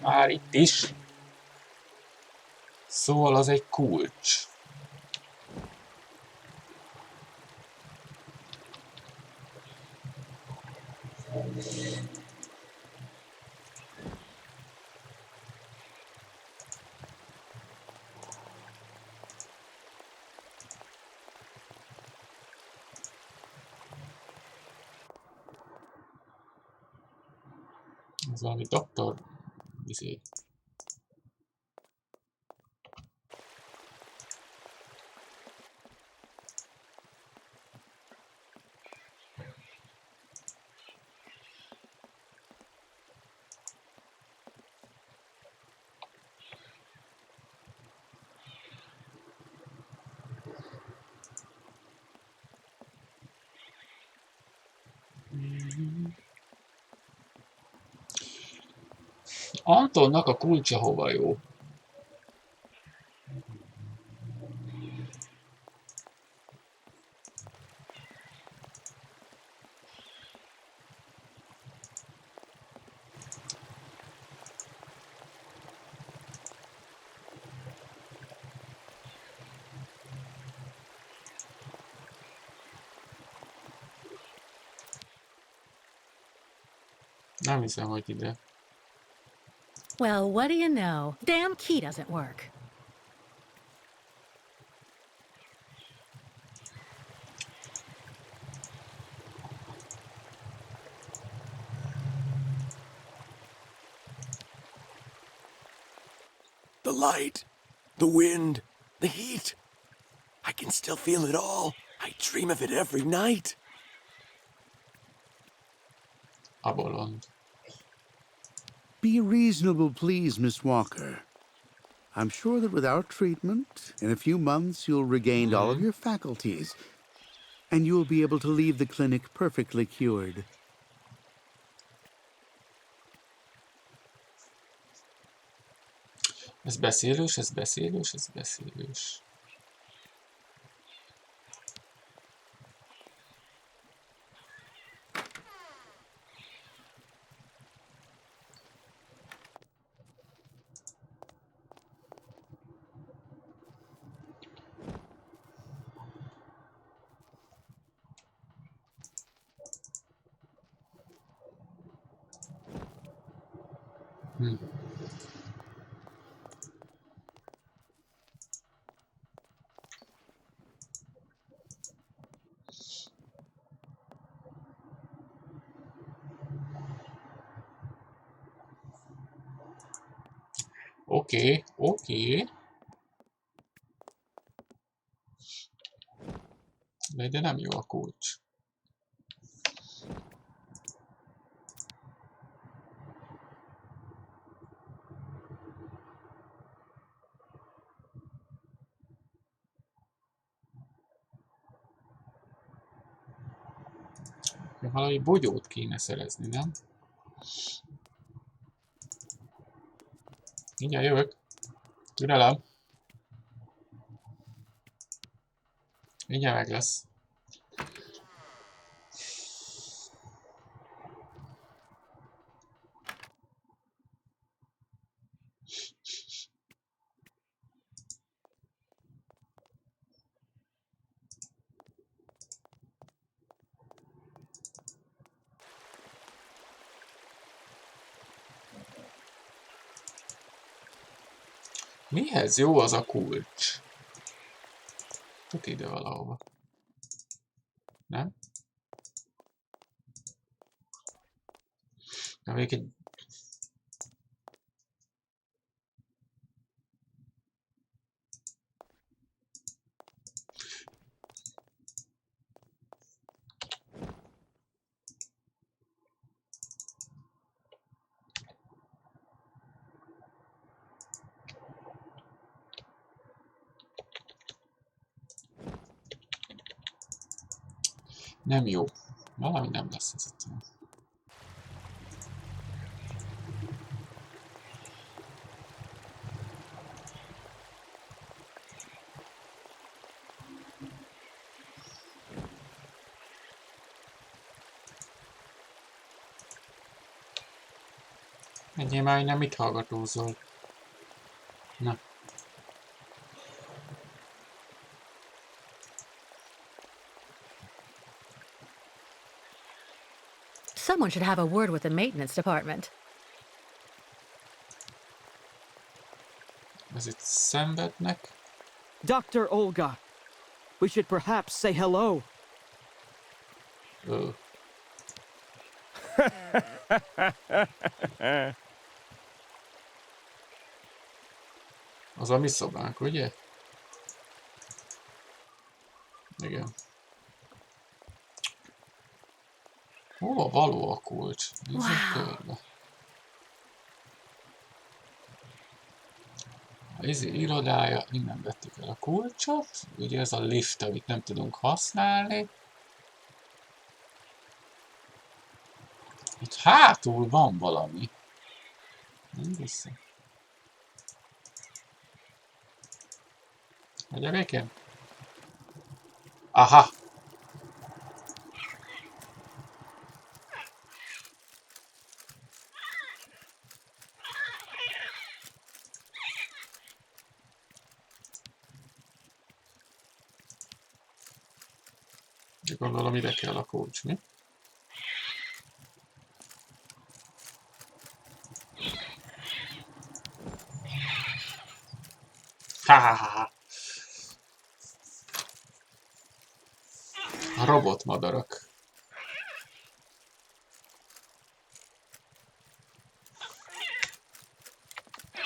Már itt is. Szóval az egy kulcs. Ez valami doktor... izé. Antonnak a kulcsa hova jó? Nem hiszem, hogy ide. Well, what do you know? Damn key doesn't work. The light, the wind, the heat. I can still feel it all. I dream of it every night. A bolond. Be reasonable, please, Miss Walker. I'm sure that with our treatment, in a few months you'll regain all of your faculties, and you'll be able to leave the clinic perfectly cured. Ez beszélős, ez beszélős, ez beszélős. Oké, oké. De nem jó a kulcs. Valami bogyót kéne szerezni, nem? Mindjárt jövök. Türelem. Mindjárt meg lesz. Mihez jó az a kulcs? Tök ide valahova. Nem? Na, még egy... Nem jó. Valami nem lesz ez itt. Menjél már innen, mit hallgatózol? Na. Someone should have a word with the maintenance department. Ez itt szenvednek. Dr. Olga, we should perhaps say hello. Ö. Az a mi szobánk, ugye? Igen. Hova való a kulcs? Nézzük körbe. A irodája, innen vettük el a kulcsot. Ugye ez a lift, amit nem tudunk használni. Itt hátul van valami. Nem vissza. Vagy a végén? Aha! Gondolom ide kell a kulcs, mi? Ha. A robotmadarak.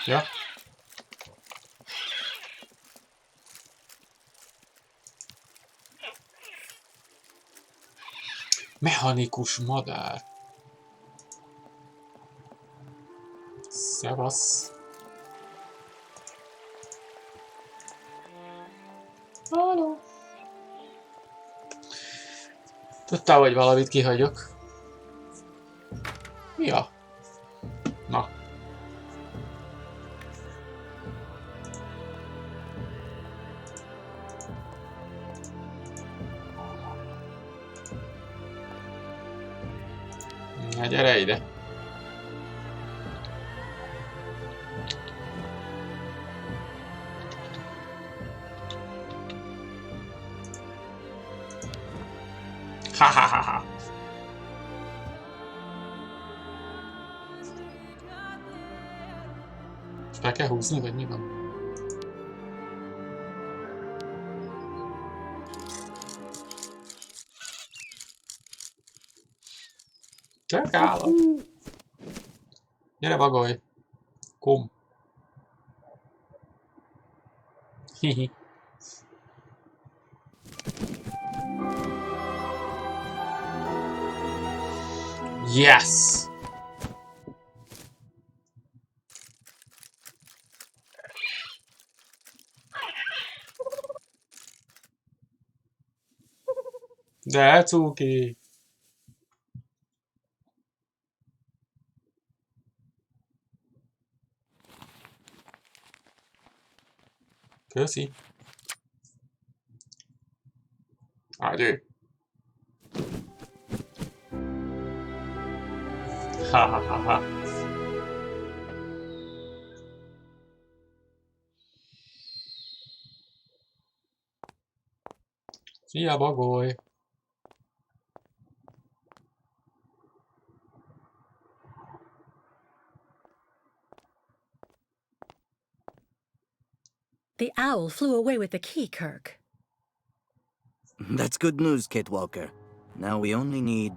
Ja. Mechanikus madár. Szevasz. Halló. Tudtál, hogy valamit kihagyok? Ja. Na. Na, gyere ide. Ha. És fel kell húzni, vagy mi van? Csak állat. Gyere, bagolj. Kom. Hihi. Yes! De cuki! Köszi! Ágyő! Ha. Szia, bagoly! The owl flew away with the key, Kirk. That's good news, Kate Walker. Now we only need...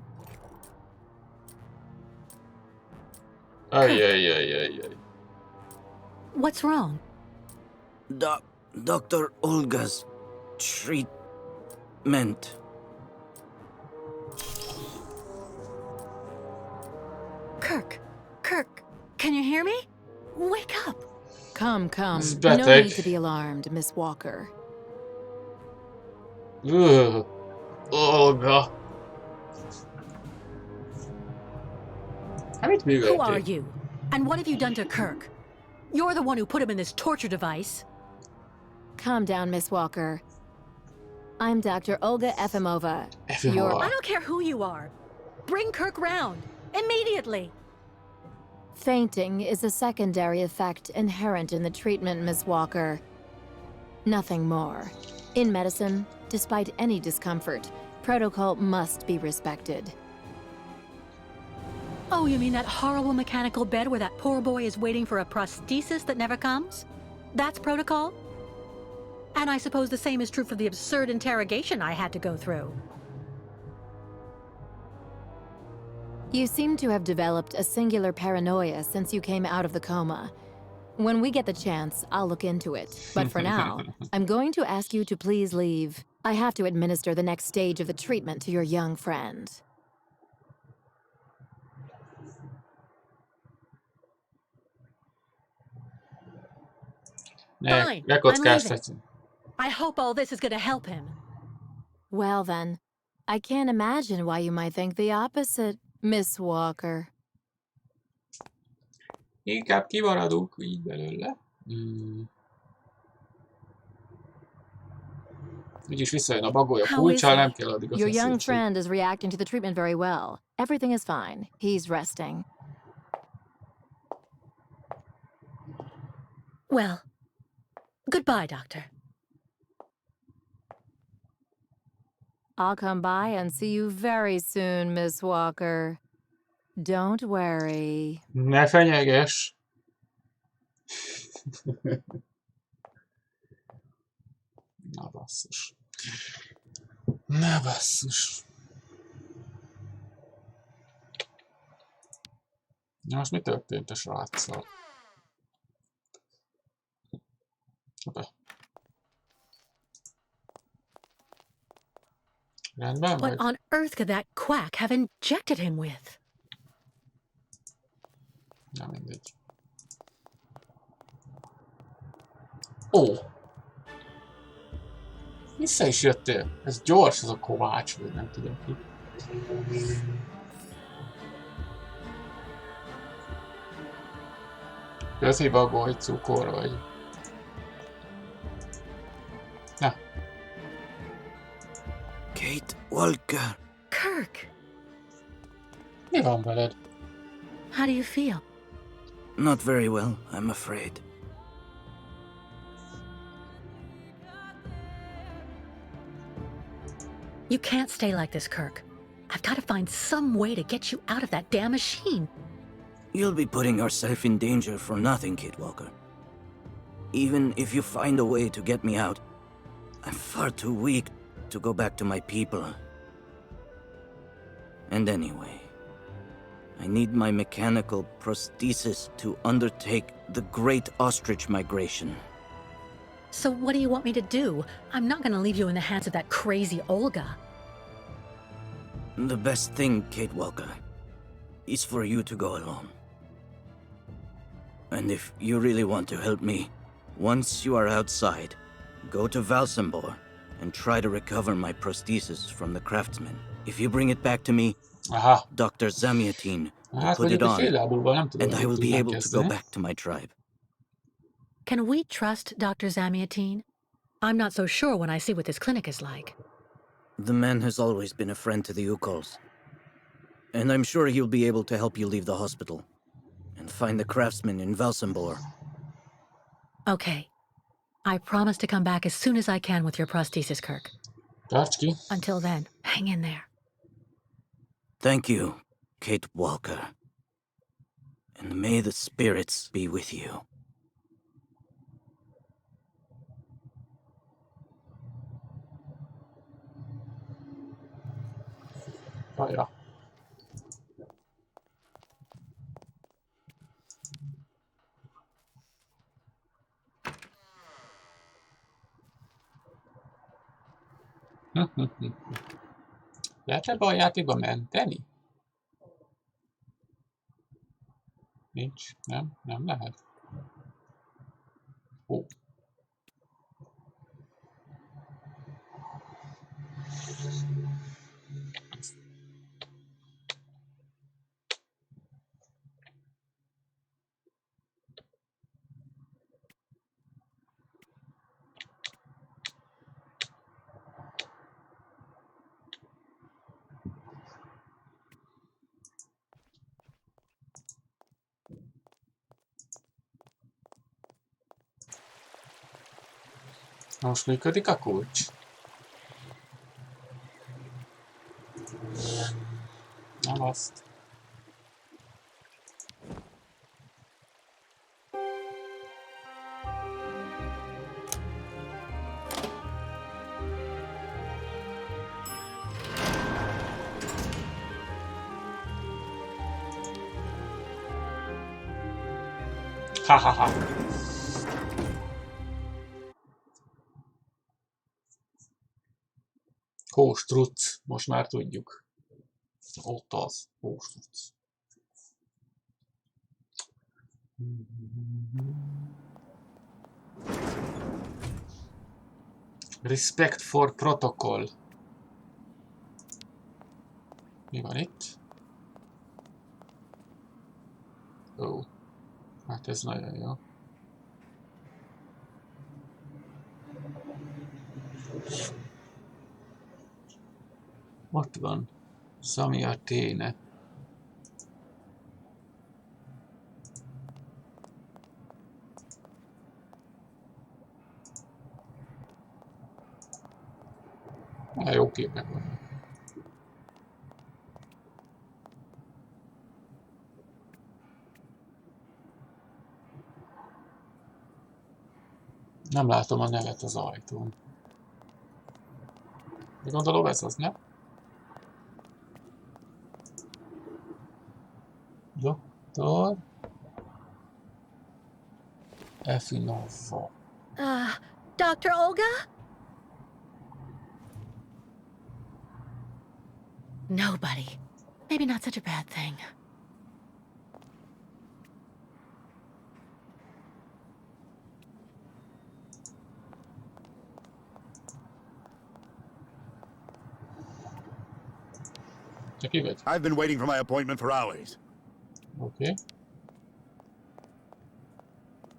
Ay. What's wrong? Dr. Olga's treatment. Kirk, can you hear me? Wake up. Come. Ez No beteg. need to be alarmed, Miss Walker. Olga. Hát mit Who are műveltél? you? And what have you done to Kirk? You're the one who put him in this torture device. Calm down, Miss Walker. I'm Dr. Olga Efimova. Efimova. I don't care who you are. Bring Kirk round. Immediately. Fainting is a secondary effect inherent in the treatment, Miss Walker. Nothing more. In medicine, despite any discomfort, protocol must be respected. Oh, you mean that horrible mechanical bed where that poor boy is waiting for a prosthesis that never comes? That's protocol? And I suppose the same is true for the absurd interrogation I had to go through. You seem to have developed a singular paranoia since you came out of the coma. When we get the chance, I'll look into it. But for now, I'm going to ask you to please leave. I have to administer the next stage of the treatment to your young friend. Fine, Ne I'm kockáztatj. I hope all this is going to help him. Well then, I can't imagine why you might think the opposite, Miss Walker. Inkább kimaradunk így belőle. Úgyis visszajön a bagoly a How is kulccsal, he? nem kell addig a Your young feszültség. friend is reacting to the treatment very well. Everything is fine. He's resting. Well, goodbye, Doctor. I'll come by and see you very soon, Miss Walker. Don't worry. Ne fenyeges! Na basszus. Na basszus. Na most mi történt a sráccal? Hoppá. Rendben What vagy? on earth could that quack have injected him with? Na mindegy. Ó! Vissza is jöttél. Ez gyors, az a Kovács, vagy nem tudom ki. Köszi bagoly, cukor vagy. Na, Kate Walker. Kirk, mi van veled? how do you feel? Not very well, I'm afraid. You can't stay like this, Kirk. I've got to find some way to get you out of that damn machine. You'll be putting yourself in danger for nothing, Kate Walker. Even if you find a way to get me out, I'm far too weak to go back to my people. And anyway, I need my mechanical prosthesis to undertake the Great Ostrich Migration. So what do you want me to do? I'm not going to leave you in the hands of that crazy Olga. The best thing, Kate Walker, is for you to go alone. And if you really want to help me, once you are outside, go to Valsambor and try to recover my prosthesis from the craftsman. If you bring it back to me, Aha. Dr. Zamiatine will Hát put it mondjuk egy on, féllábúval nem tudom, and I hogy will be tudnám able to go kezdeni. back to my tribe. Can we trust Dr. Zamiatine? I'm not so sure when I see what this clinic is like. The man has always been a friend to the Ukols. And I'm sure he'll be able to help you leave the hospital and find the craftsman in Valsambor. Okay. I promise to come back as soon as I can with your prosthesis, Kirk. Tarts ki. Until then, hang in there. Thank you, Kate Walker. And may the spirits be with you. Hajrá. Lehet ebbe a játékba menteni? Nincs, nem lehet. Ó. Most működik a kulcs. Nem azt. Ha. Hóstruc, most már tudjuk. Ott az, hóstruc. Respect for protocol. Mi van itt? Ó, hát ez nagyon jó. Ott van. Szami a téne. Jó képek vannak. Nem látom a nevet az ajtón. De gondolom ez az, nem? Doktor... Efinova. Dr. Olga? Nobody. Maybe not such a bad thing. I've been waiting for my appointment for hours. Okay.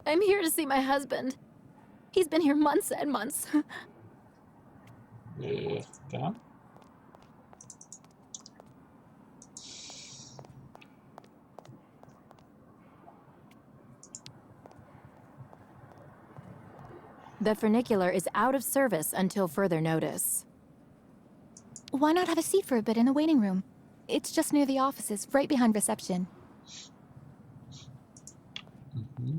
I'm here to see my husband. He's been here months and months. Értem. The funicular is out of service until further notice. Why not have a seat for a bit in the waiting room? It's just near the offices, right behind reception. Mm-hmm.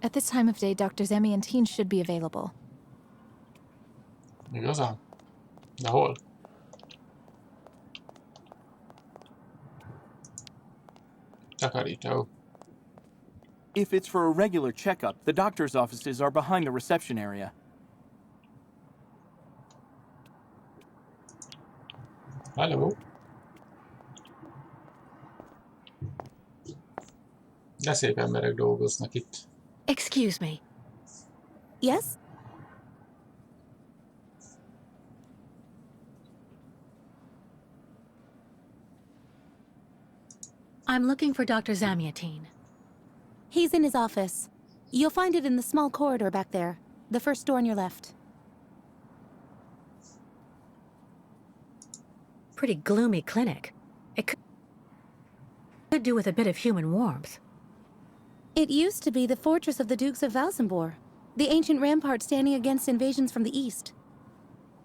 At this time of day, Dr. Zamiantine should be available. Igazán? De hol? Takarító. If it's for a regular checkup, the doctor's offices are behind the reception area. Hello. De szép emberek dolgoznak itt. Excuse me. Yes? I'm looking for Dr. Zamiantine. He's in his office. You'll find it in the small corridor back there. The first door on your left. Pretty gloomy clinic. It could do with a bit of human warmth. It used to be the fortress of the Dukes of Valsambor, the ancient rampart standing against invasions from the east.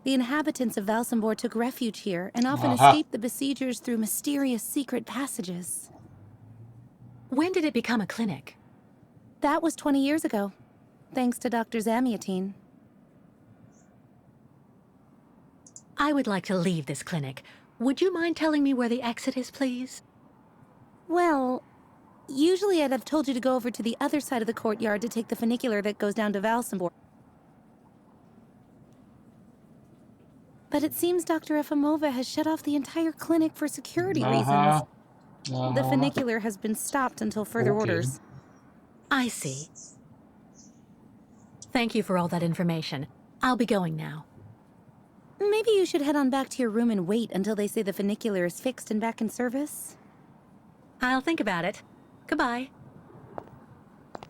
The inhabitants of Valsambor took refuge here and often escaped the besiegers through mysterious secret passages. When did it become a clinic? That was 20 years ago, thanks to Dr. Zamiantine. I would like to leave this clinic. Would you mind telling me where the exit is, please? Well, usually I'd have told you to go over to the other side of the courtyard to take the funicular that goes down to Valsambor. But it seems Dr. Efimova has shut off the entire clinic for security reasons. The funicular has been stopped until further orders. I see. Thank you for all that information. I'll be going now. Maybe you should head on back to your room and wait until they say the funicular is fixed and back in service. I'll think about it. Goodbye.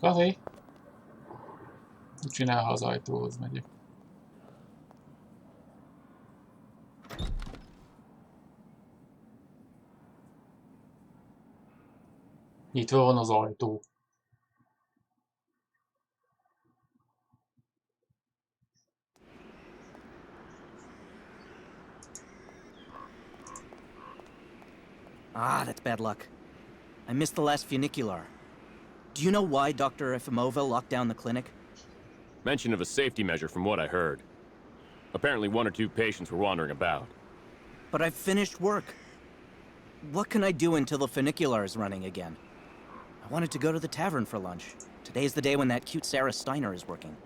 Kaszi. Csinál, ha az ajtóhoz megyek. Nyitva van az ajtó. Ah, that's bad luck. I missed the last funicular. Do you know why Dr. Efimova locked down the clinic? Mention of a safety measure from what I heard. Apparently 1 or 2 patients were wandering about. But I've finished work. What can I do until the funicular is running again? I wanted to go to the tavern for lunch. Today's the day when that cute Sarah Steiner is working.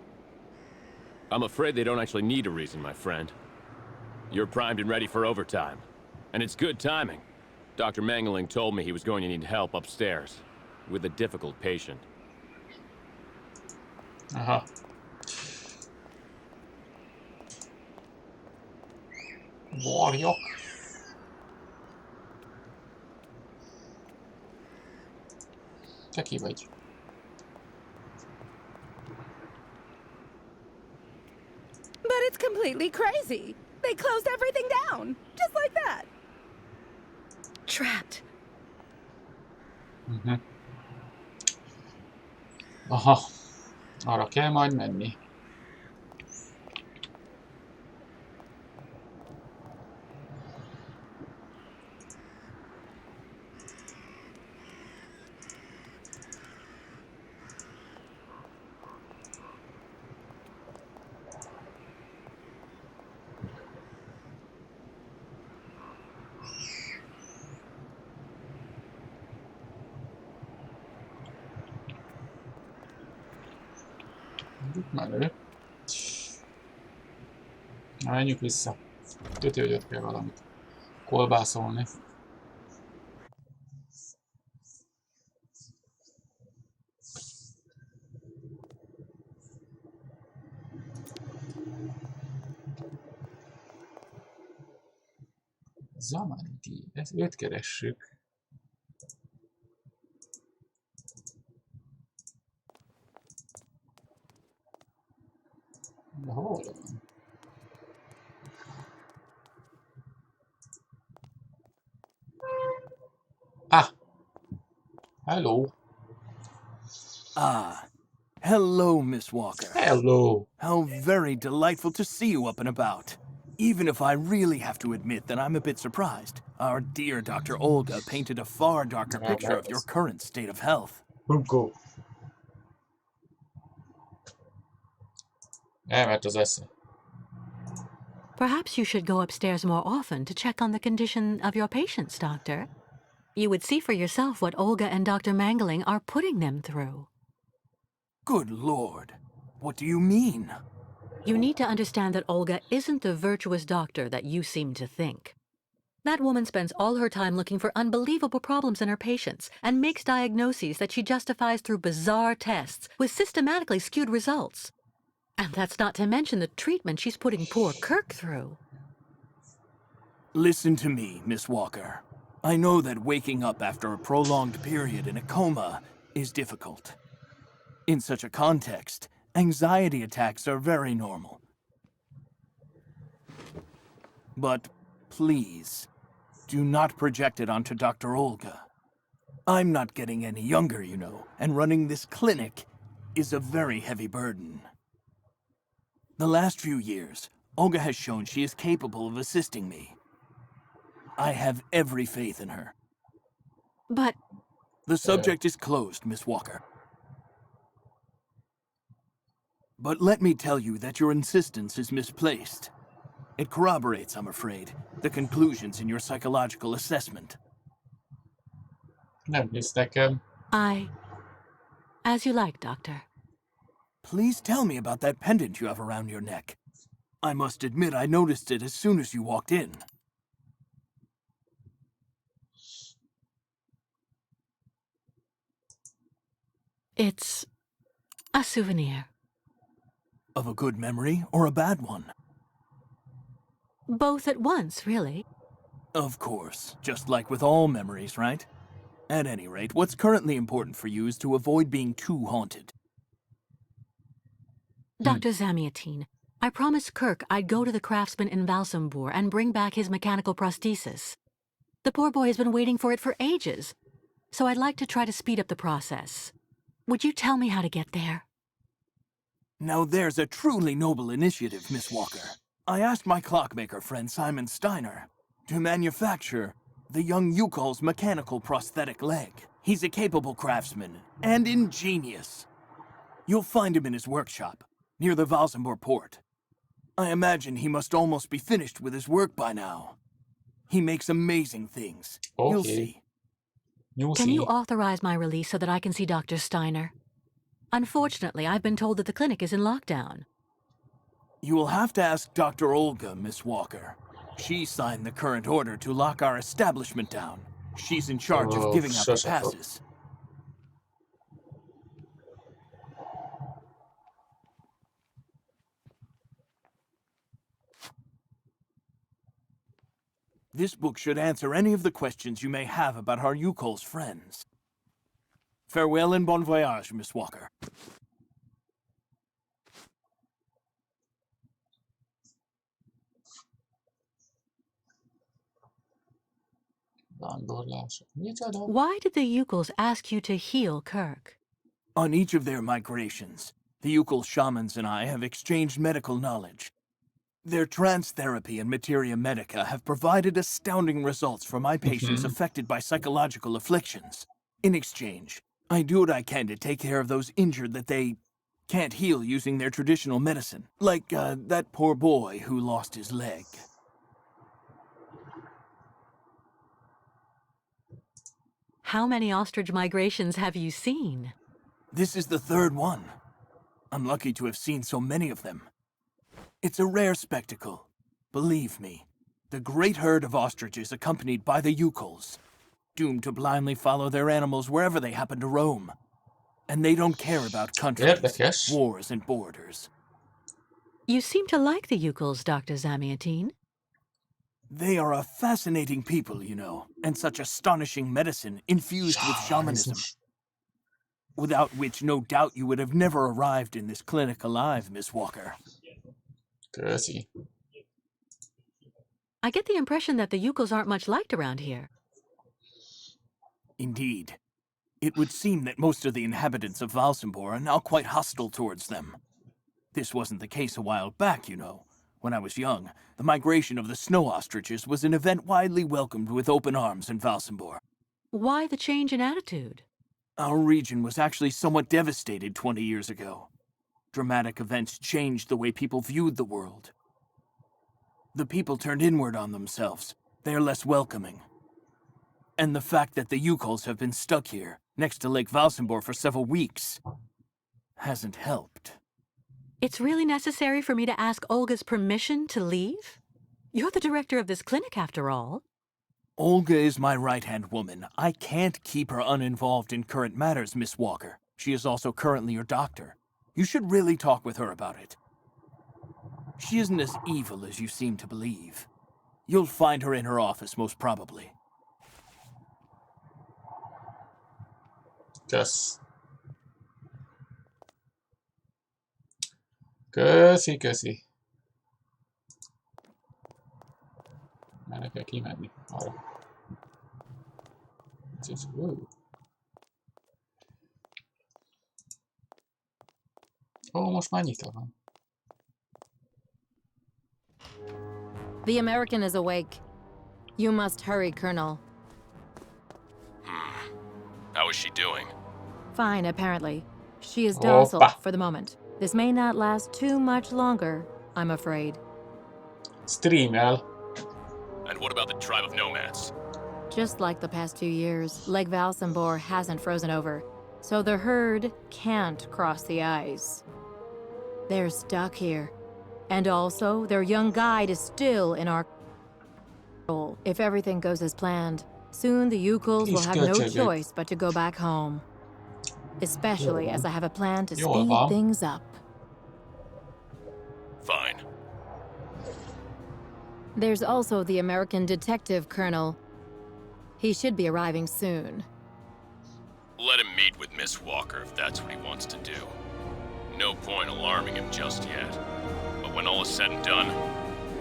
I'm afraid they don't actually need a reason, my friend. You're primed and ready for overtime. And it's good timing. Dr. Mangling told me he was going to need help upstairs with a difficult patient. Aha. Varjak. Te ki vagy? But it's completely crazy. They closed everything down, just like that. Trapped. Aha. Arra kell majd menni. Menő. Na, menjünk vissza. Tudja, hogy ott kell valamit kolbászolni. Zamaniti, ezt őt keressük. De hol van? Ah! Hello. Ah. Hello, Miss Walker. Hello. How very delightful to see you up and about. Even if I really have to admit that I'm a bit surprised. Our dear Dr. Olga painted a far darker picture of your current state of health. Go. Elment az esze. Perhaps you should go upstairs more often to check on the condition of your patients, Doctor. You would see for yourself what Olga and Dr. Mangling are putting them through. Good Lord. What do you mean? You need to understand that Olga isn't the virtuous doctor that you seem to think. That woman spends all her time looking for unbelievable problems in her patients and makes diagnoses that she justifies through bizarre tests with systematically skewed results. And that's not to mention the treatment she's putting poor Kirk through. Listen to me, Miss Walker. I know that waking up after a prolonged period in a coma is difficult. In such a context, anxiety attacks are very normal. But please, do not project it onto Dr. Olga. I'm not getting any younger, you know, and running this clinic is a very heavy burden. The last few years, Olga has shown she is capable of assisting me. I have every faith in her. But The subject is closed, Miss Walker. But let me tell you that your insistence is misplaced. It corroborates, I'm afraid, the conclusions in your psychological assessment. Nem hisz nekem. As you like, Doctor. Please tell me about that pendant you have around your neck. I must admit I noticed it as soon as you walked in. It's a souvenir. Of a good memory or a bad one? Both at once, really. Of course, just like with all memories, right? At any rate, what's currently important for you is to avoid being too haunted. Dr. Zamiatine, I promised Kirk I'd go to the craftsman in Valsambor and bring back his mechanical prosthesis. The poor boy has been waiting for it for ages, so I'd like to try to speed up the process. Would you tell me how to get there? Now there's a truly noble initiative, Miss Walker. I asked my clockmaker friend Simon Steiner to manufacture the young Yukol's mechanical prosthetic leg. He's a capable craftsman and ingenious. You'll find him in his workshop, near the Valsambor port. I imagine he must almost be finished with his work by now. He makes amazing things. Okay. You'll see. Can you authorize my release so that I can see Dr. Steiner? Unfortunately, I've been told that the clinic is in lockdown. You will have to ask Dr. Olga, Miss Walker. She signed the current order to lock our establishment down. She's in charge of giving out the passes. This book should answer any of the questions you may have about our Yukol's friends. Farewell and bon voyage, Miss Walker. Why did the Yukols ask you to heal Kirk? On each of their migrations, the Yukol shamans and I have exchanged medical knowledge. Their trance therapy and materia medica have provided astounding results for my patients affected by psychological afflictions. In exchange, I do what I can to take care of those injured that they can't heal using their traditional medicine. Like, that poor boy who lost his leg. How many ostrich migrations have you seen? This is the third one. I'm lucky to have seen so many of them. It's a rare spectacle. Believe me, the great herd of ostriches accompanied by the Yukols, doomed to blindly follow their animals wherever they happen to roam. And they don't care about countries, wars, and borders. You seem to like the Yukols, Dr. Zamiatine. They are a fascinating people, you know, and such astonishing medicine infused with shamanism. Without which, no doubt, you would have never arrived in this clinic alive, Miss Walker. Köszi. I get the impression that the Yukols aren't much liked around here. Indeed. It would seem that most of the inhabitants of Valsambor are now quite hostile towards them. This wasn't the case a while back, you know. When I was young, the migration of the snow ostriches was an event widely welcomed with open arms in Valsambor. Why the change in attitude? Our region was actually somewhat devastated 20 years ago. Dramatic events changed the way people viewed the world. The people turned inward on themselves. They are less welcoming. And the fact that the Yukols have been stuck here, next to Lake Valsambor for several weeks, hasn't helped. It's really necessary for me to ask Olga's permission to leave? You're the director of this clinic, after all. Olga is my right-hand woman. I can't keep her uninvolved in current matters, Miss Walker. She is also currently your doctor. You should really talk with her about it. She isn't as evil as you seem to believe. You'll find her in her office, most probably. Kösz. Köszi. Már kell kimenni arra. Ó, most már nyitva van. The American is awake. You must hurry, Colonel. How is she doing? Fine, apparently. She is docile for the moment. This may not last too much longer, I'm afraid. Streamel. And what about the tribe of nomads? Just like the past 2 years, Lake Valsambor hasn't frozen over, so the herd can't cross the ice. They're stuck here. And also, their young guide is still in our control. If everything goes as planned, soon the Yukols will have no choice but to go back home. Especially as I have a plan to speed things up. Fine. There's also the American detective, Colonel. He should be arriving soon. Let him meet with Miss Walker if that's what he wants to do. No point alarming him just yet. But when all is said and done,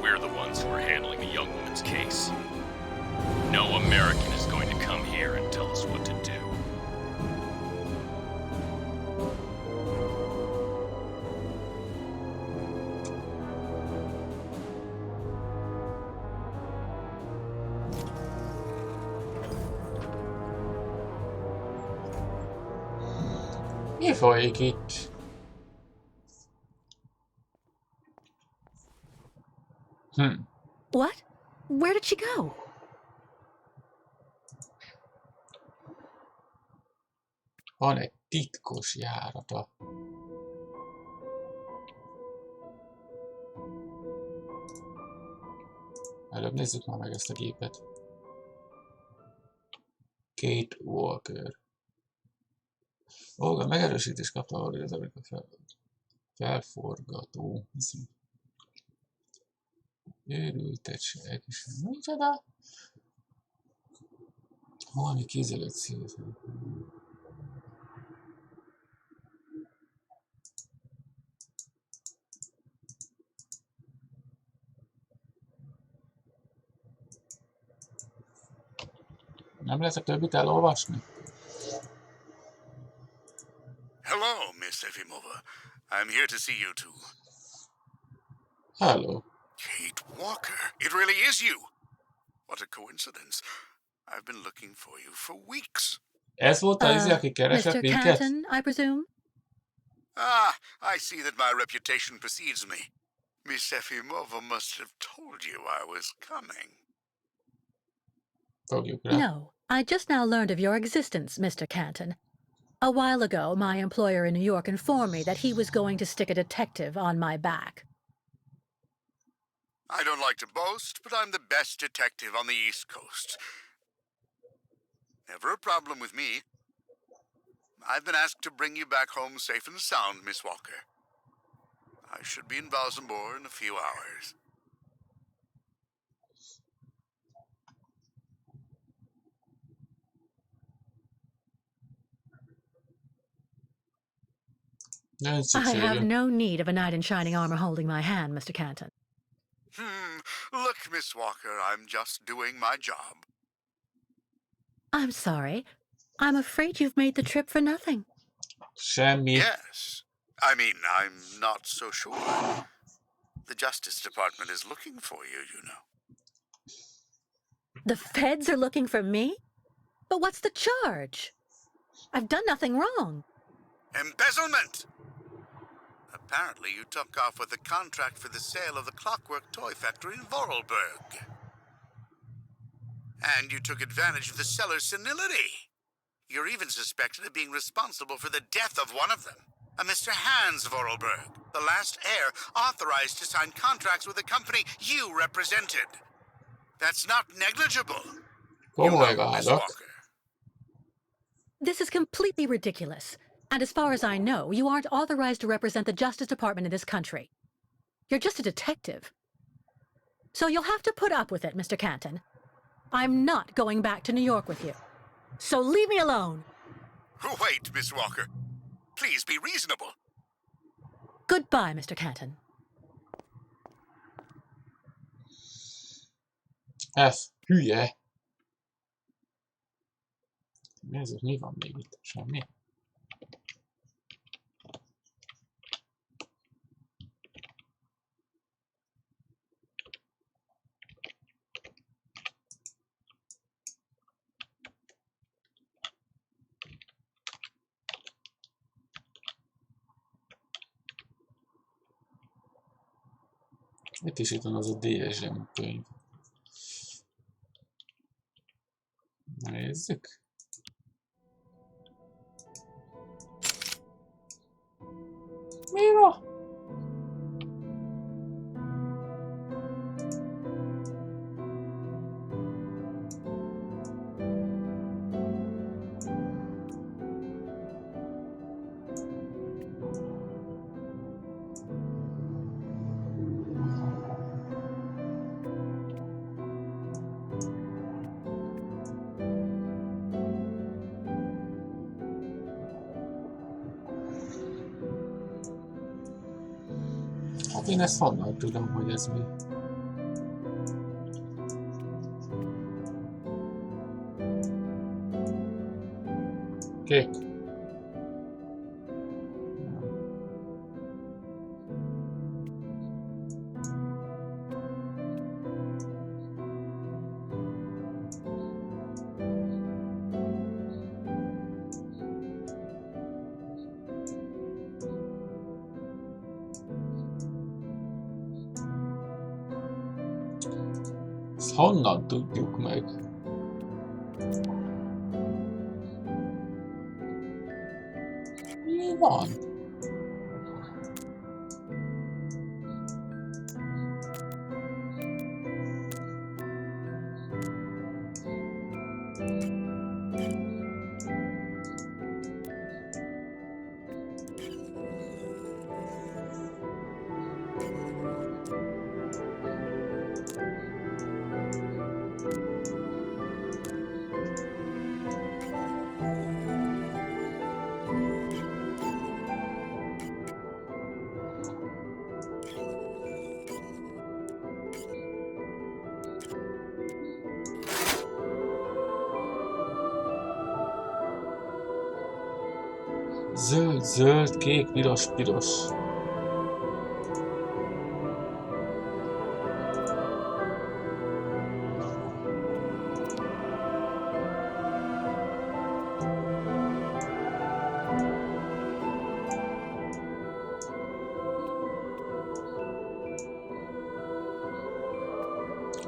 we're the ones who are handling the young woman's case. No American is going to come here and tell us what to do. Mi folyik itt? What? Where did she go? Van egy titkos járata. Előbb nézzük már meg ezt a gépet. Kate Walker. Olga megerősítést kapta, hogy az Amerika felforgató. Őrültetség. Micsoda? Valami kézelőtt szívet. Nem lehet a többit elolvasni? Hello, Miss Efimova. I'm here to see you too. Hello. Kate Walker. It really is you. What a coincidence. I've been looking for you for weeks. Ez volt az, aki keresett Mr. minket? Canton, I presume? Ah, I see that my reputation precedes me. Miss Efimova must have told you I was coming. Fogjuk rá. No, I just now learned of your existence, Mr. Canton. A while ago, my employer in New York informed me that he was going to stick a detective on my back. I don't like to boast, but I'm the best detective on the East Coast. Never a problem with me. I've been asked to bring you back home safe and sound, Miss Walker. I should be in Valsambor in a few hours. I have no need of a knight in shining armor holding my hand, Mr. Canton. Look, Miss Walker, I'm just doing my job. I'm sorry. I'm afraid you've made the trip for nothing. Semmi. Yes. I mean, I'm not so sure. The Justice Department is looking for you, you know. The feds are looking for me? But what's the charge? I've done nothing wrong. Embezzlement! Apparently you took off with a contract for the sale of the Clockwork Toy Factory in Vorarlberg. And you took advantage of the seller's senility. You're even suspected of being responsible for the death of one of them, a Mr. Hans Vorarlberg, the last heir authorized to sign contracts with the company you represented. That's not negligible. Oh my Miss God. Walker. This is completely ridiculous. And as far as I know, you aren't authorized to represent the Justice Department in this country. You're just a detective. So you'll have to put up with it, Mr. Canton. I'm not going back to New York with you. So leave me alone. Wait, Miss Walker. Please be reasonable. Goodbye, Mr. Canton. Ez hülye. Nézzük, mi van még itt? Semmi. Itt is itt van az a DSM könyv. Nézzük. Mi van? Hát én ezt honnan tudom, hogy ez mi. Kék. Ezt honnan tudjuk meg? Mi van? Zöld, zöld, kék, piros, piros.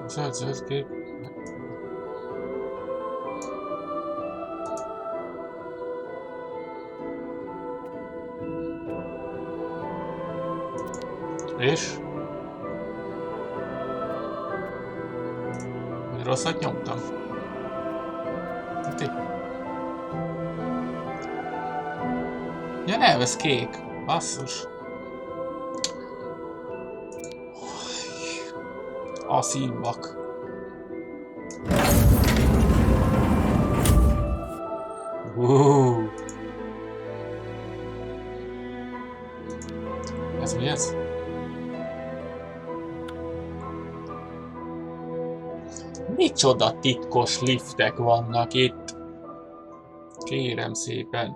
Zöld, zöld, kék. És? Rosszat nyomtam. Ti? Ja nem, ez kék. Basszus. A szívvak. Ez mi ez? Micsoda titkos liftek vannak itt? Kérem szépen.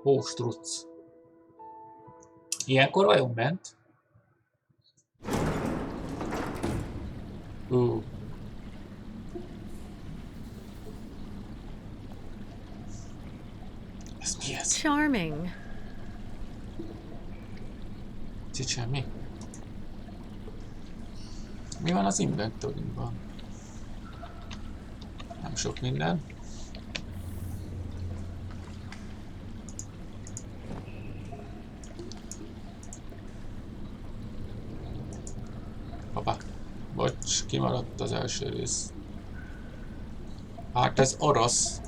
Hóstruc. Ilyenkor vajon ment? Ez mi ez? Charming. Csicsen, mi? Mi van az inventoryban? Nem sok minden. Hoppá. Bocs, kimaradt az első rész. Hát ez orosz.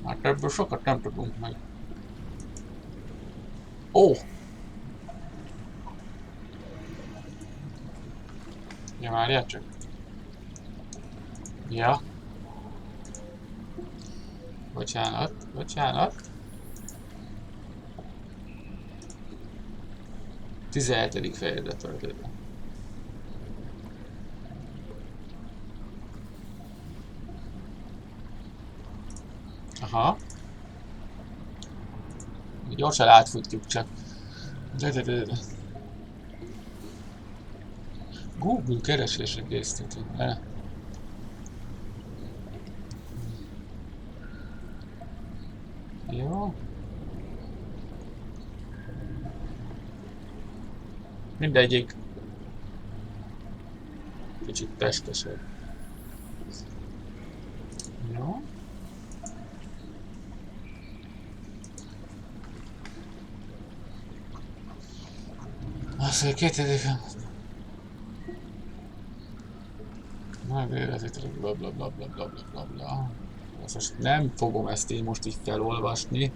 Hát ebből sokat nem tudunk meg. Ó! Ja, várjál csak. Ja. Bocsánat, bocsánat. 17. fejezet töltőben. Aha. Gyorsan átfutjuk csak. De. Google keresésre készítünk. Jó. Mindegyik kicsit testesebb. Jó. Azt mondja, 2000... Megvélezik, blablabla. Most nem fogom ezt én most így felolvasni.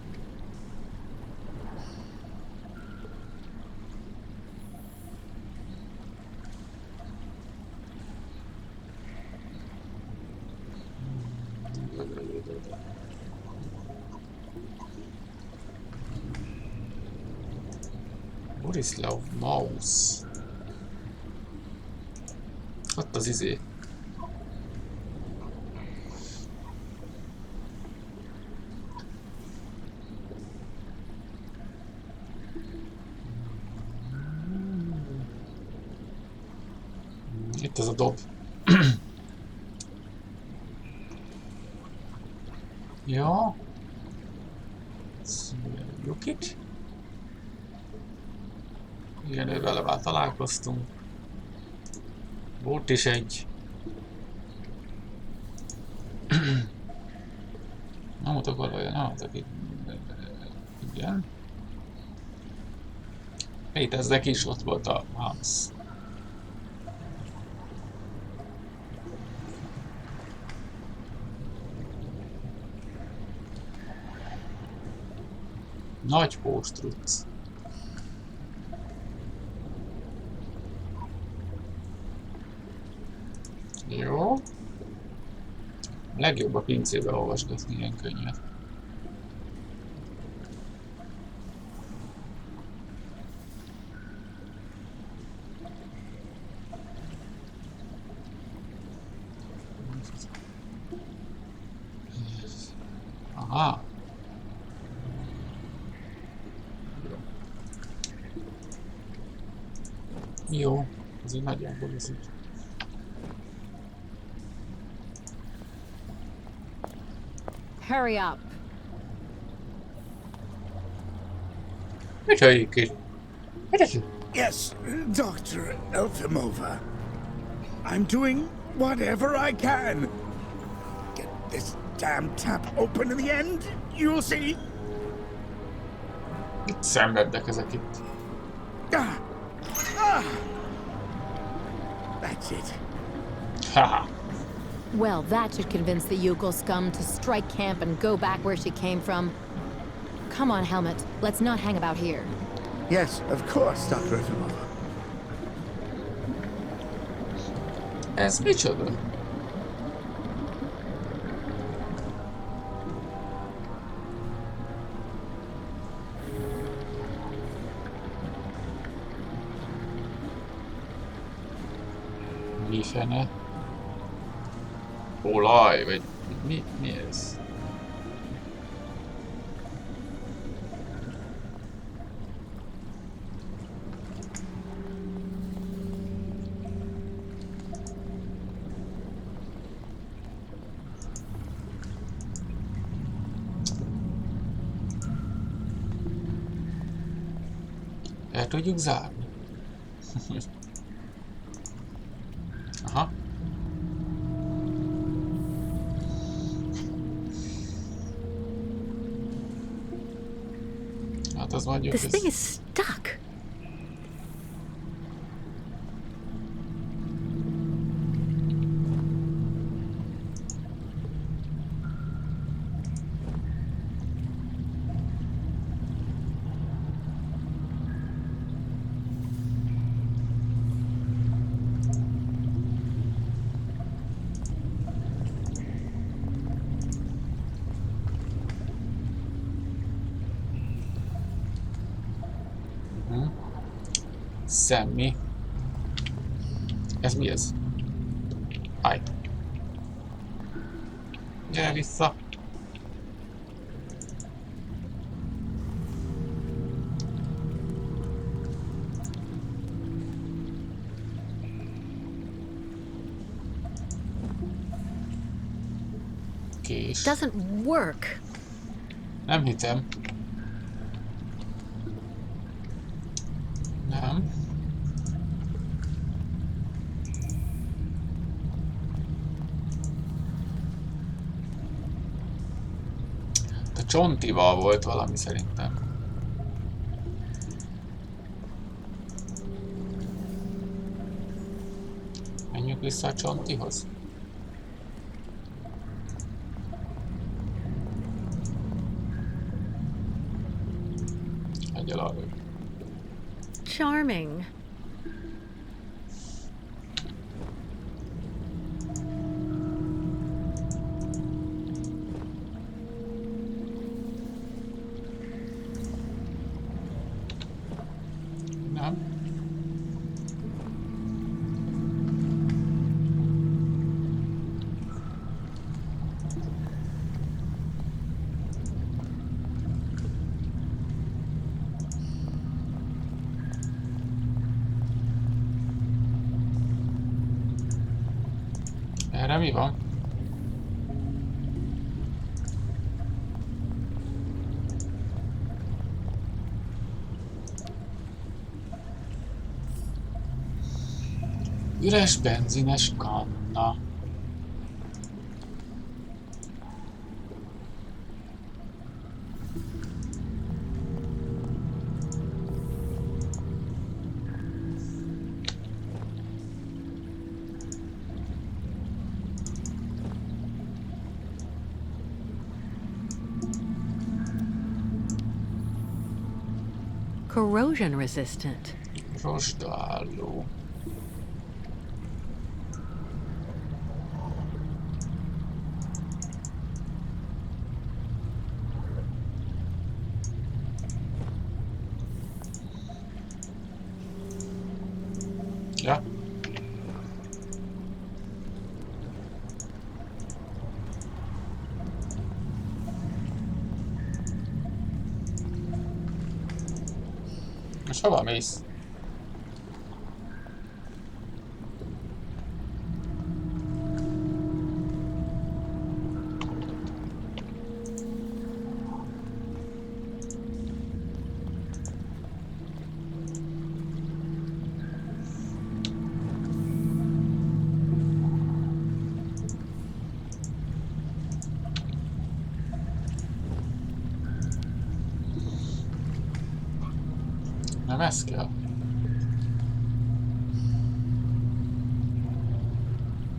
Borislav Maus. Ott az izé. Itt az a dob. Ja. Jukit. Igen, ővele már találkoztunk. Volt is egy. Nem mutok valahogy, nem mutok itt. Igen. Léteznek is, ott volt a Hans. Nagy póstruc. Jó. Legjobb a pincébe olvasgatni ilyen könyvet. Aha. Jó. Ez egy nagyjából az így. Hurry up. Yes, Dr. Elfimova. I'm doing whatever I can. Get this damn tap open in the end, you'll see. Itt szenvednek ezek itt. That's it. Haha. Well, that should convince the Yukon scum to strike camp and go back where she came from. Come on, Helmet. Let's not hang about here. Yes, of course, Dr. Elfimova. Ez micsoda? Mi fene? Olaj, vagy mi ez? El tudjuk zárni. Aha. Hát az mondjuk This thing is stuck. Semmi. Ez mi ez? Állj. Gyere vissza. Kés. Doesn't work. Nem hitem. Nem. A csontival volt valami szerintem. Menjünk vissza a csontihoz. Egyel arra. Charming. Erre mi van? Üres benzines kanna. Corrosion resistant. Rostdaálló. Ja. Most hova mész? Nem ez kell.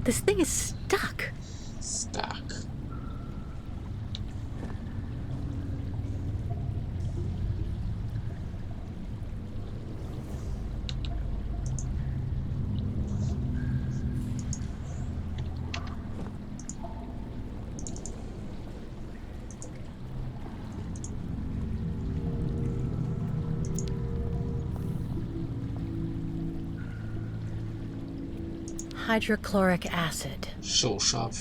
This thing is stuck. Stuck. Hydrochloric acid. Sósav.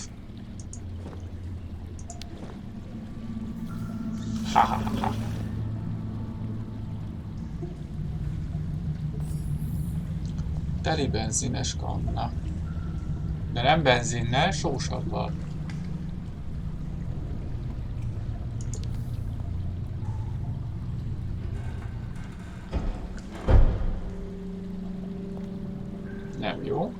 Ha ha ha. Teli benzines kanna. De nem benzinnel, sósavval. Nem jó.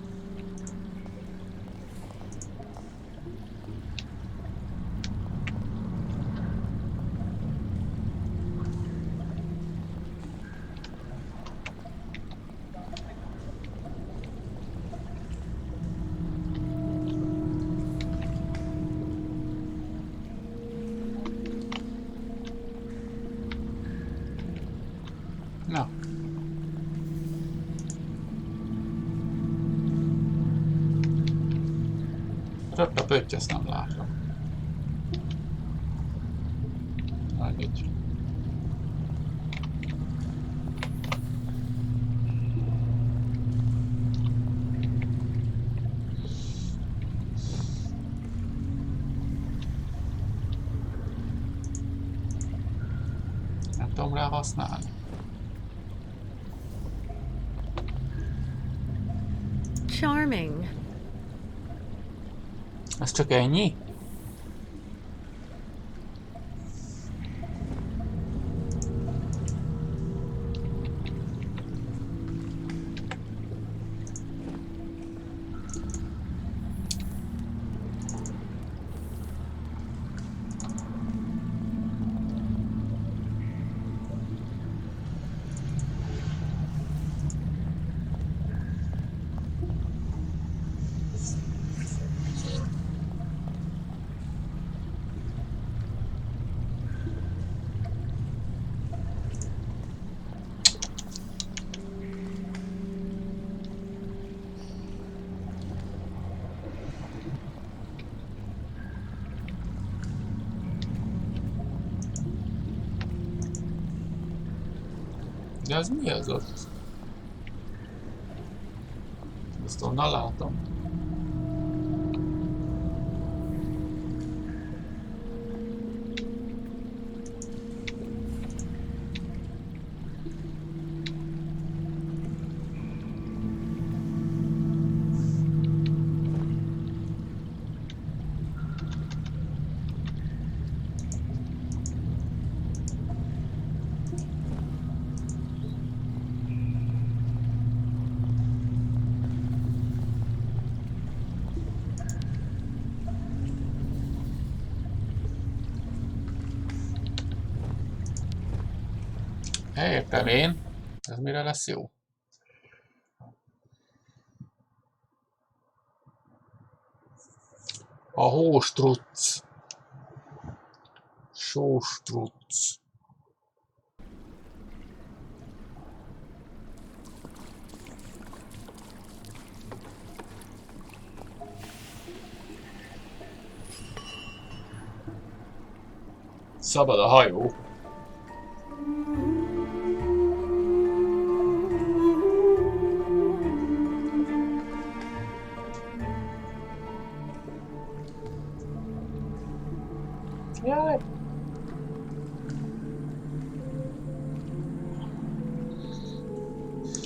Na. Röpp a pötty, ezt nem látom. Annyi. Nem tudom rá használni. Charming. Ez csak ennyi? De az mi az ott? Ezt onnan látom. Értem én. Ez mire lesz jó? A hóstruc. Sóstruc. Szabad a hajó. Jaj.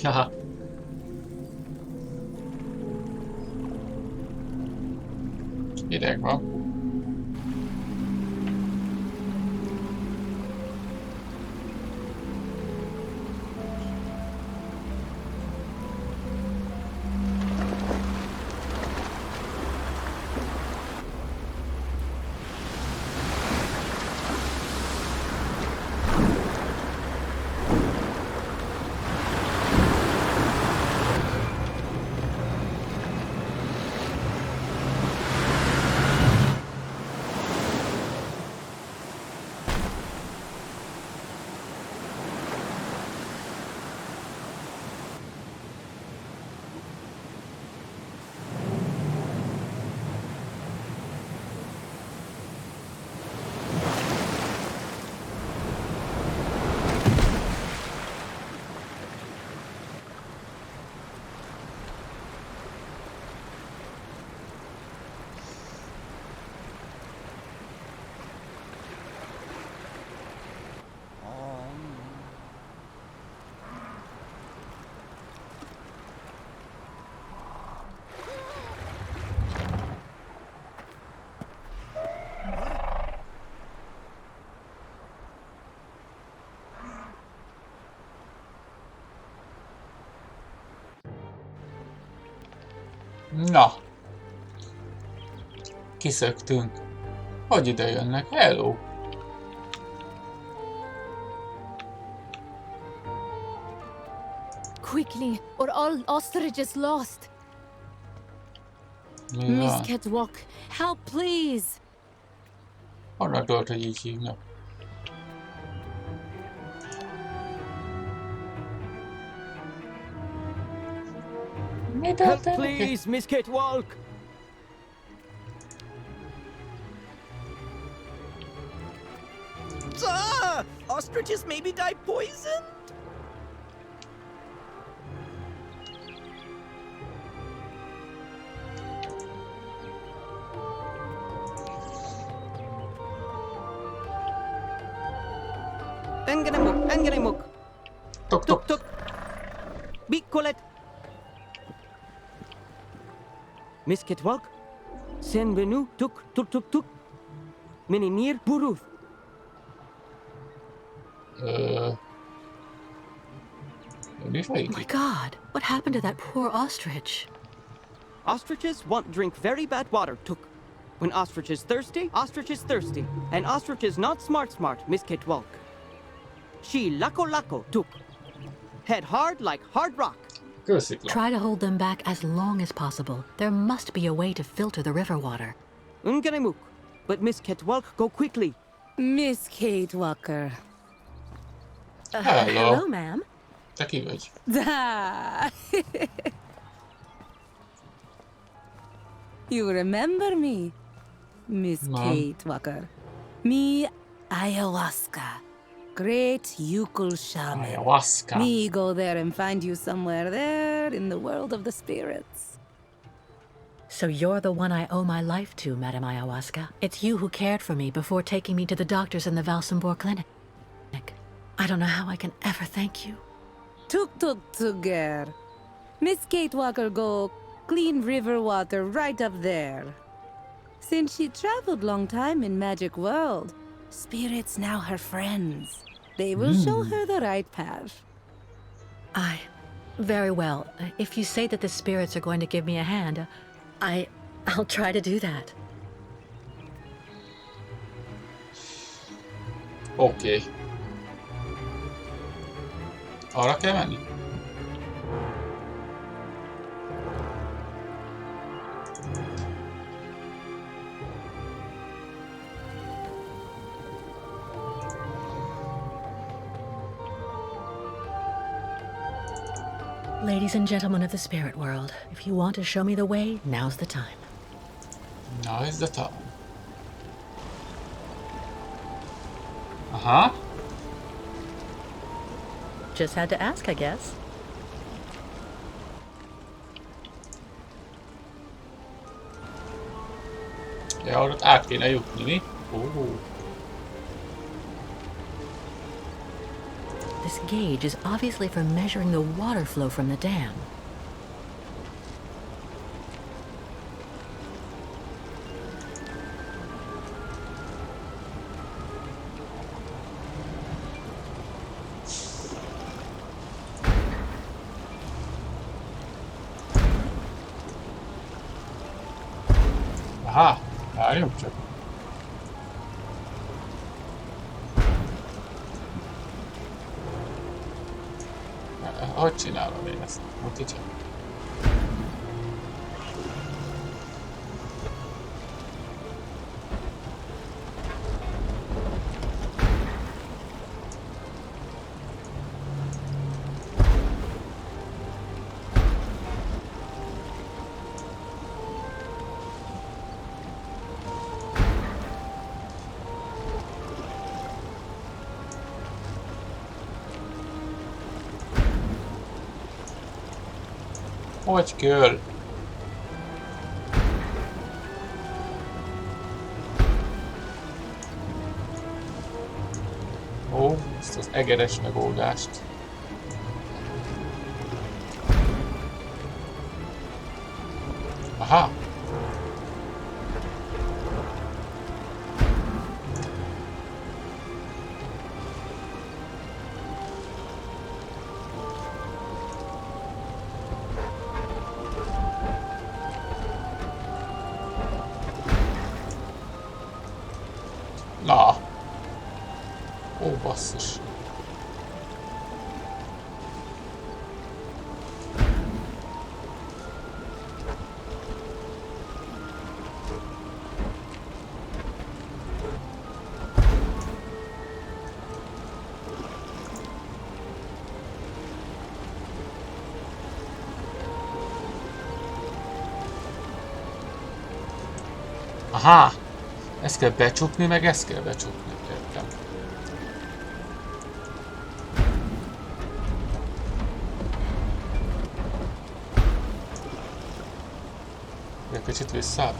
Haha. Hideg van. Na. Kiszöktünk. Hogy ide jönnek? Hello! Quickly, or all ostrich is lost. Mi Miss van? Catwalk, help please. Honnan tudod, hogy így hívnak? Mi Help, történik? please, Miss Catwalk! Ostriches maybe die poisoned? Engenemuk! Tok, tok. Tuk! Big Colette! Miss Catwalk? Senbenu tuk! Meneer Buruth! Mi Oh folyik my itt? god, what happened to that poor ostrich? Ostriches won't drink very bad water, Tuk. When ostrich is thirsty, and ostrich is not smart, Miss Catwalk. She lako, Tuk. Head hard like hard rock. Kőszikla. Try to hold them back as long as possible. There must be a way to filter the river water. Unganemuk. But Miss Catwalk, go quickly. Miss Kate Walker. Hello. Hello, ma'am. Te ki vagy? Ah. You remember me, Miss Mom. Kate Walker? Me, ayahuasca. Great Yukul shaman. Ayahuasca. Me go there and find you somewhere there in the world of the spirits. So you're the one I owe my life to, Madame Ayahuasca. It's you who cared for me before taking me to the doctors in the Valsambor clinic. I don't know how I can ever thank you. Tuk girl. Miss Kate Walker go clean river water right up there. Since she traveled long time in magic world, spirits now her friends. They will show her the right path. Very well. If you say that the spirits are going to give me a hand, I'll try to do that. Oké. Arra kell menni? Ladies and gentlemen of the spirit world, if you want to show me the way, now's the time. Now is the time. Aha. Just had to ask, I guess. Ja, ott át kéne jutni, mi? This gauge is obviously for measuring the water flow from the dam. Aha, várjunk csak. Hogy csinálom én ezt? Mutatja. Hogy kell? Ó, ezt az egeres megoldást. Aha! Na! Ó, basszus! Aha! Ezt kell becsukni, meg ezt kell becsukni. Értem. Egy kicsit vissza.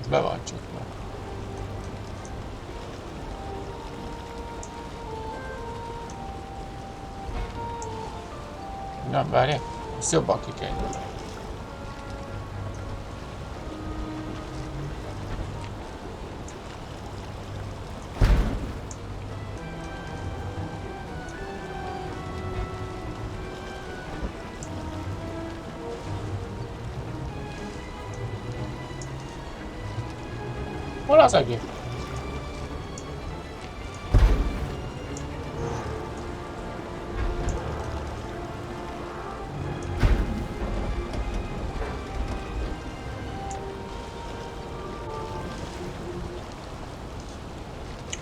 Be van csukva. Nem, várj, ezt jobban ki kell nyúlni. Hol az egész?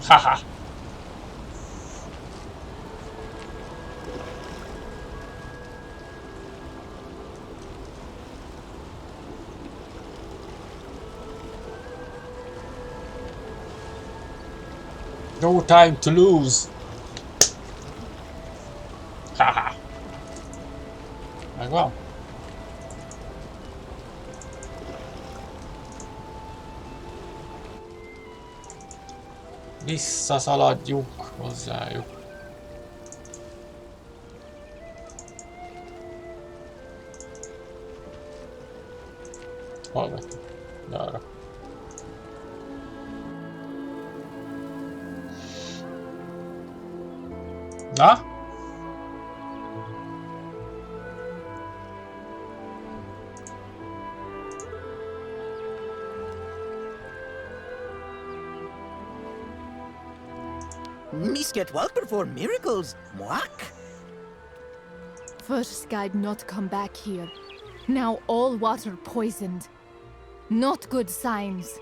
Haha! No time to lose! Haha! Megvan? Visszaszaladjuk hozzájuk. Hol vagy? Arra. Na? Misket Walk perform miracles. Mwak. First guide not come back here. Now all water poisoned. Not good signs.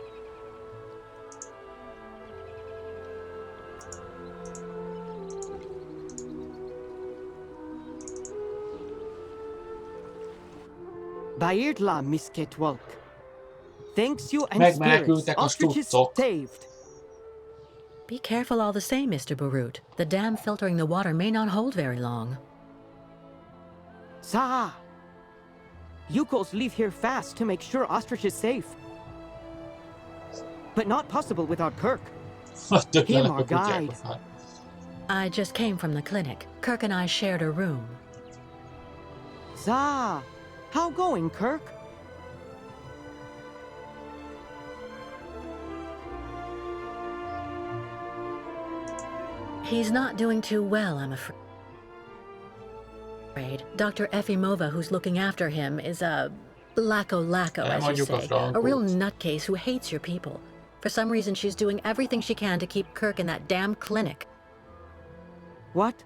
Bairtla, Misket Walk. Thanks you and spirits. Megmenekültek a Ostriches stuccok. saved. Be careful all the same, Mr. Barut. The dam filtering the water may not hold very long. Sa! Yukos leave here fast to make sure Ostrich is safe. But not possible without Kirk. Him, our guide. I just came from the clinic. Kirk and I shared a room. Za! How going, Kirk? He's not doing too well, I'm afraid. Dr. Efimova, who's looking after him, is a lacko, as you say. A real nutcase who hates your people. For some reason, she's doing everything she can to keep Kirk in that damn clinic. What?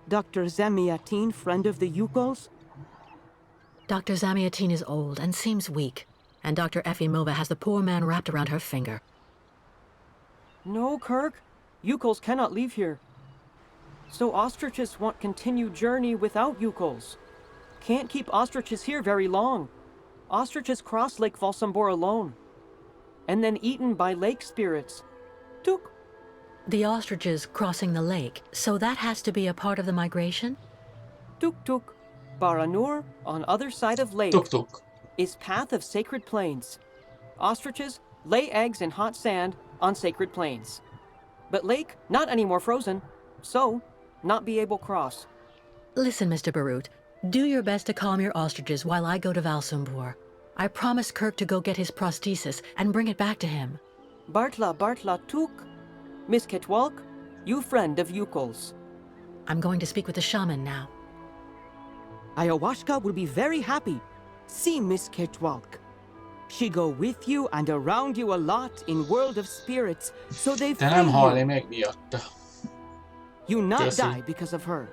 Dr. Zamiatin, friend of the Yukos? Dr. Zamiatin is old and seems weak, and Dr. Efimova has the poor man wrapped around her finger. No, Kirk. Yukos cannot leave here. So ostriches want continued journey without Yukos. Can't keep ostriches here very long. Ostriches cross Lake Valsambor alone. And then eaten by lake spirits. Tuk. The ostriches crossing the lake, so that has to be a part of the migration? Tuk tuk. Baranur, on other side of lake, Tuk tuk. is path of sacred plains. Ostriches lay eggs in hot sand on sacred plains. But lake, not anymore frozen, so not be able cross. Listen, Mr. Barut, do your best to calm your ostriches while I go to Valsambor. I promised Kirk to go get his prosthesis and bring it back to him. Bartla tuk. Miss Ketwalk, you friend of Yukos. I'm going to speak with the shaman now. Ayahuasca will be very happy. See Miss Ketwalk. She go with you and around you a lot in world of spirits, so they De free nem halni you. meg miatta. You not Köszi. die because of her.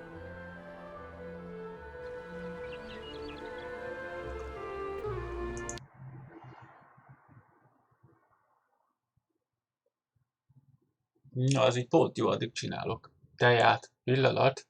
Na, az így pont jó, addig csinálok. Teját, pillanat.